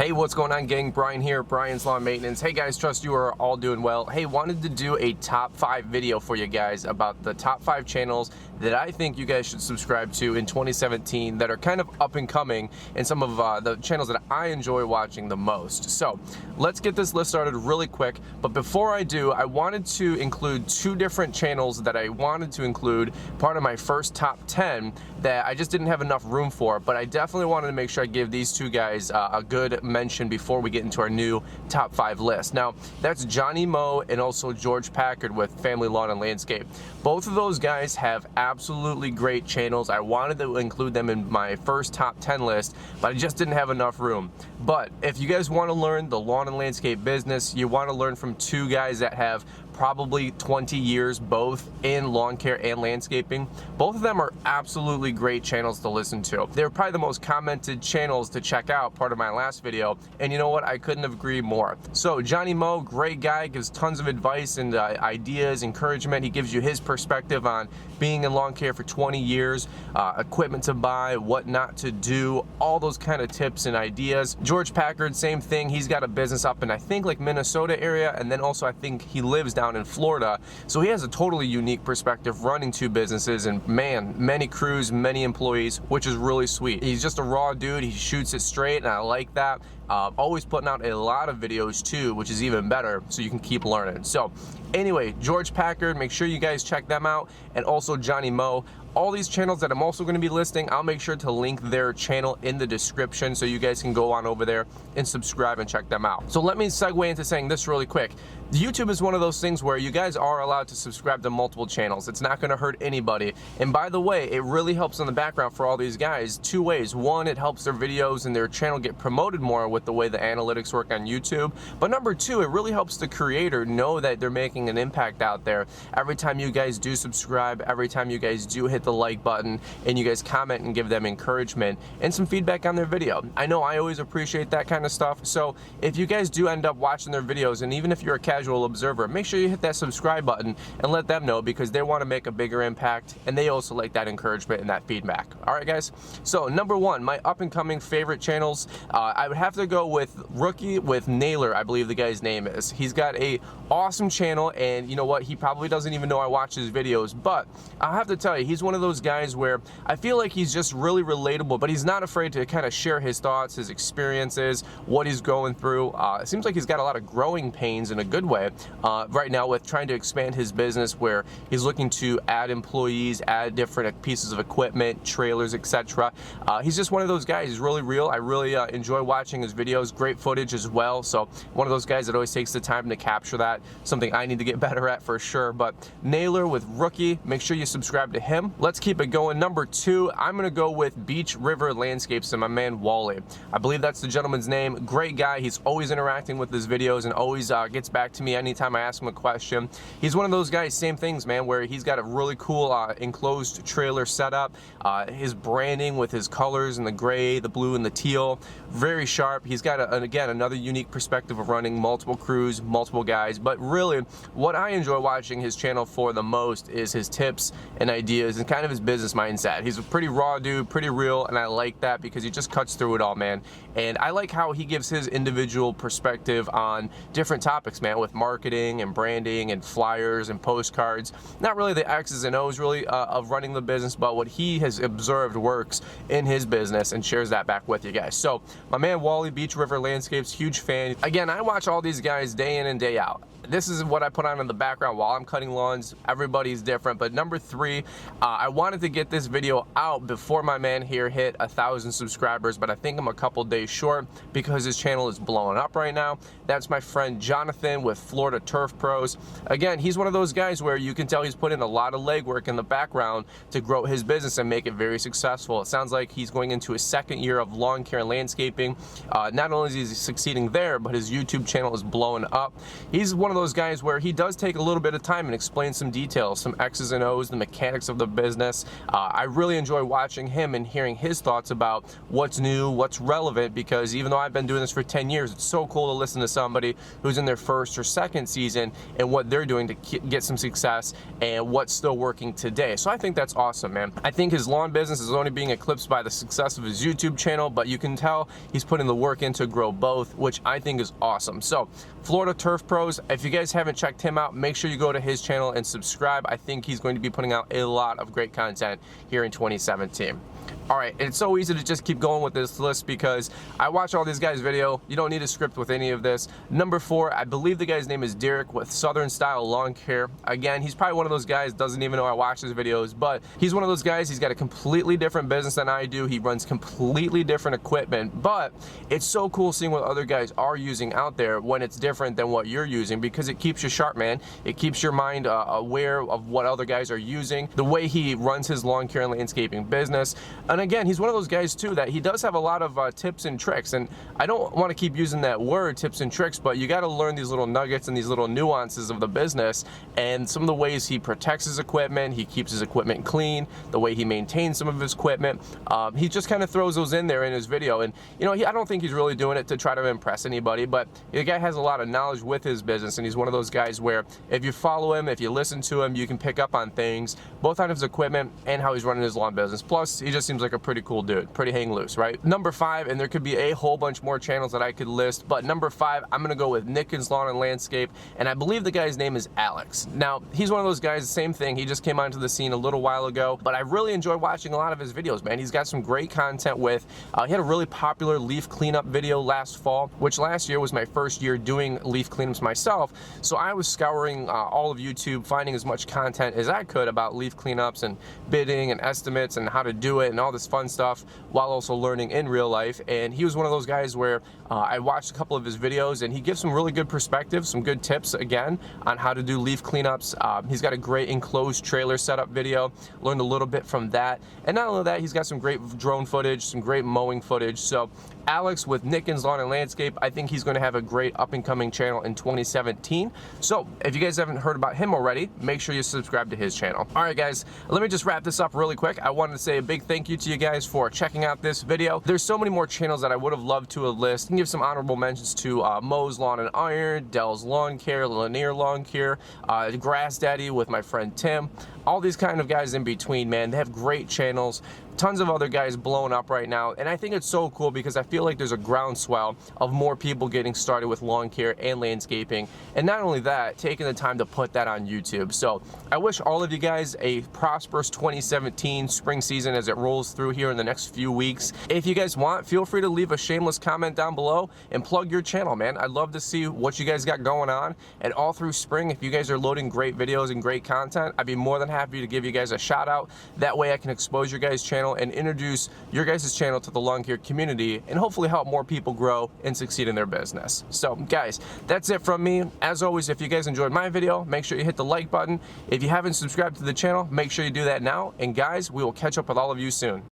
Hey, what's going on, gang? Brian here, Brian's Lawn Maintenance. Hey guys, trust you are all doing well. Hey, wanted to do a top 5 video for you guys about the top 5 channels that I think you guys should subscribe to in 2017 that are kind of up and coming, and some of the channels that I enjoy watching the most. So let's get this list started really quick, but before I do, I wanted to include 2 different channels that I wanted to include part of my first top 10 that I just didn't have enough room for, but I definitely wanted to make sure I give these 2 guys a good mention before we get into our new top 5 list. Now, that's Johnny Moe and also George Packard with Family Lawn and Landscape. Both of those guys have absolutely great channels. I wanted to include them in my first top 10 list, but I just didn't have enough room. But if you guys want to learn the lawn and landscape business, you want to learn from 2 guys that have probably 20 years both in lawn care and landscaping, both of them are absolutely great channels to listen to. They're probably the most commented channels to check out, part of my last video, and you know what, I couldn't have agreed more. So Johnny Moe, great guy, gives tons of advice and ideas, encouragement. He gives you his perspective on being in lawn care for 20 years, equipment to buy, what not to do, all those kind of tips and ideas. George Packard, same thing. He's got a business up in, I think, like Minnesota area, and then also I think he lives down in Florida, so he has a totally unique perspective running 2 businesses, and man, many crews, many employees, which is really sweet. He's just a raw dude. He shoots it straight, and I like that. Always putting out a lot of videos too, which is even better, so you can keep learning. So anyway, George Packard, make sure you guys check them out, and also Johnny Moe. All these channels that I'm also going to be listing, I'll make sure to link their channel in the description so you guys can go on over there and subscribe and check them out. So let me segue into saying this really quick. YouTube is one of those things where you guys are allowed to subscribe to multiple channels. It's not going to hurt anybody. And by the way, it really helps in the background for all these guys 2 ways. One, it helps their videos and their channel get promoted more with the way the analytics work on YouTube. But number 2, it really helps the creator know that they're making an impact out there. Every time you guys do subscribe, every time you guys do hit the like button, and you guys comment and give them encouragement and some feedback on their video. I know I always appreciate that kind of stuff. So if you guys do end up watching their videos, and even if you're a casual observer, make sure you hit that subscribe button and let them know, because they want to make a bigger impact and they also like that encouragement and that feedback. All right, guys. So number 1, my up and coming favorite channels, I would have to go with Rookie with Naylor, I believe the guy's name is. He's got a awesome channel, and you know what, he probably doesn't even know I watch his videos, but I'll have to tell you, he's one of those guys where I feel like he's just really relatable, but he's not afraid to kind of share his thoughts, his experiences, what he's going through. It seems like he's got a lot of growing pains in a good way right now with trying to expand his business, where he's looking to add employees, add different pieces of equipment, trailers, etc. He's just one of those guys. He's really real. I really enjoy watching his videos. Great footage as well. So one of those guys that always takes the time to capture that. Something I need to get better at for sure. But Naylor with Rookie, make sure you subscribe to him. Let's keep it going. Number 2, I'm going to go with Beach River Landscapes and my man Wally. I believe that's the gentleman's name. Great guy. He's always interacting with his videos and always gets back to me anytime I ask him a question. He's one of those guys, same things, man, where he's got a really cool enclosed trailer setup. His branding with his colors and the gray, the blue, and the teal, very sharp. He's got, again, another unique perspective of running multiple crews, multiple guys. But really, what I enjoy watching his channel for the most is his tips and ideas and kind of his business mindset. He's a pretty raw dude, pretty real, and I like that because he just cuts through it all, man. And I like how he gives his individual perspective on different topics, man, with marketing and branding and flyers and postcards. Not really the X's and O's really of running the business, but what he has observed works in his business and shares that back with you guys. So my man Wally, Beach River Landscapes, huge fan. Again, I watch all these guys day in and day out. This is what I put on in the background while I'm cutting lawns. Everybody's different. But number 3, I wanted to get this video out before my man here hit 1,000 subscribers, but I think I'm a couple days short because his channel is blowing up right now. That's my friend Jonathan with Florida Turf Pros. Again, he's one of those guys where you can tell he's put in a lot of legwork in the background to grow his business and make it very successful. It sounds like he's going into his 2nd year of lawn care and landscaping. Not only is he succeeding there, but his YouTube channel is blowing up. He's one of those guys where he does take a little bit of time and explain some details, some X's and O's, the mechanics of the business, business. I really enjoy watching him and hearing his thoughts about what's new, what's relevant, because even though I've been doing this for 10 years, it's so cool to listen to somebody who's in their first or second season and what they're doing to get some success and what's still working today. So I think that's awesome, man. I think his lawn business is only being eclipsed by the success of his YouTube channel, but you can tell he's putting the work in to grow both, which I think is awesome. So Florida Turf Pros, if you guys haven't checked him out, make sure you go to his channel and subscribe. I think he's going to be putting out a lot of great content here in 2017. All right, it's so easy to just keep going with this list because I watch all these guys' video. You don't need a script with any of this. Number 4, I believe the guy's name is Derek with Southern Style Lawn Care. Again, he's probably one of those guys, doesn't even know I watch his videos, but he's one of those guys, he's got a completely different business than I do. He runs completely different equipment, but it's so cool seeing what other guys are using out there when it's different than what you're using, because it keeps you sharp, man. It keeps your mind aware of what other guys are using, the way he runs his lawn care and landscaping business. And again, he's one of those guys too that he does have a lot of tips and tricks, and I don't want to keep using that word tips and tricks, but you got to learn these little nuggets and these little nuances of the business and some of the ways he protects his equipment, he keeps his equipment clean, the way he maintains some of his equipment. He just kind of throws those in there in his video, and you know, I don't think he's really doing it to try to impress anybody, but the guy has a lot of knowledge with his business, and he's one of those guys where if you follow him, if you listen to him, you can pick up on things both on his equipment and how he's running his lawn business. Plus, he just seems like a pretty cool dude, pretty hang loose, right? Number 5, and there could be a whole bunch more channels that I could list, but number 5, I'm gonna go with Nickens Lawn and Landscape, and I believe the guy's name is Alex. Now, he's one of those guys, the same thing, he just came onto the scene a little while ago, but I really enjoy watching a lot of his videos, man. He's got some great content with, he had a really popular leaf cleanup video last fall, which last year was my first year doing leaf cleanups myself, so I was scouring all of YouTube, finding as much content as I could about leaf cleanups and bidding and estimates and how to do it and all this fun stuff, while also learning in real life. And he was one of those guys where I watched a couple of his videos, and he gives some really good perspective, some good tips again on how to do leaf cleanups. He's got a great enclosed trailer setup video, learned a little bit from that, and not only that, he's got some great drone footage, some great mowing footage. So Alex with Nickens Lawn and Landscape, I think he's going to have a great up and coming channel in 2017. So if you guys haven't heard about him already, make sure you subscribe to his channel. All right, guys, let me just wrap this up really quick. I wanted to say a big thank you to you guys for checking out this video. There's so many more channels that I would have loved to have listed. I can give some honorable mentions to Mo's Lawn and Iron, Dell's Lawn Care, Lanier Lawn Care, Grass Daddy with my friend Tim. All these kind of guys in between, man, they have great channels. Tons of other guys blowing up right now, and I think it's so cool because I feel like there's a groundswell of more people getting started with lawn care and landscaping, and not only that, taking the time to put that on YouTube. So I wish all of you guys a prosperous 2017 spring season as it rolls through here in the next few weeks. If you guys want, feel free to leave a shameless comment down below and plug your channel, man. I'd love to see what you guys got going on, and all through spring, if you guys are loading great videos and great content, I'd be more than happy to give you guys a shout out. That way I can expose your guys' channel and introduce your guys' channel to the lawn care community and hopefully help more people grow and succeed in their business. So guys, that's it from me. As always, if you guys enjoyed my video, make sure you hit the like button. If you haven't subscribed to the channel, make sure you do that now. And guys, we will catch up with all of you soon.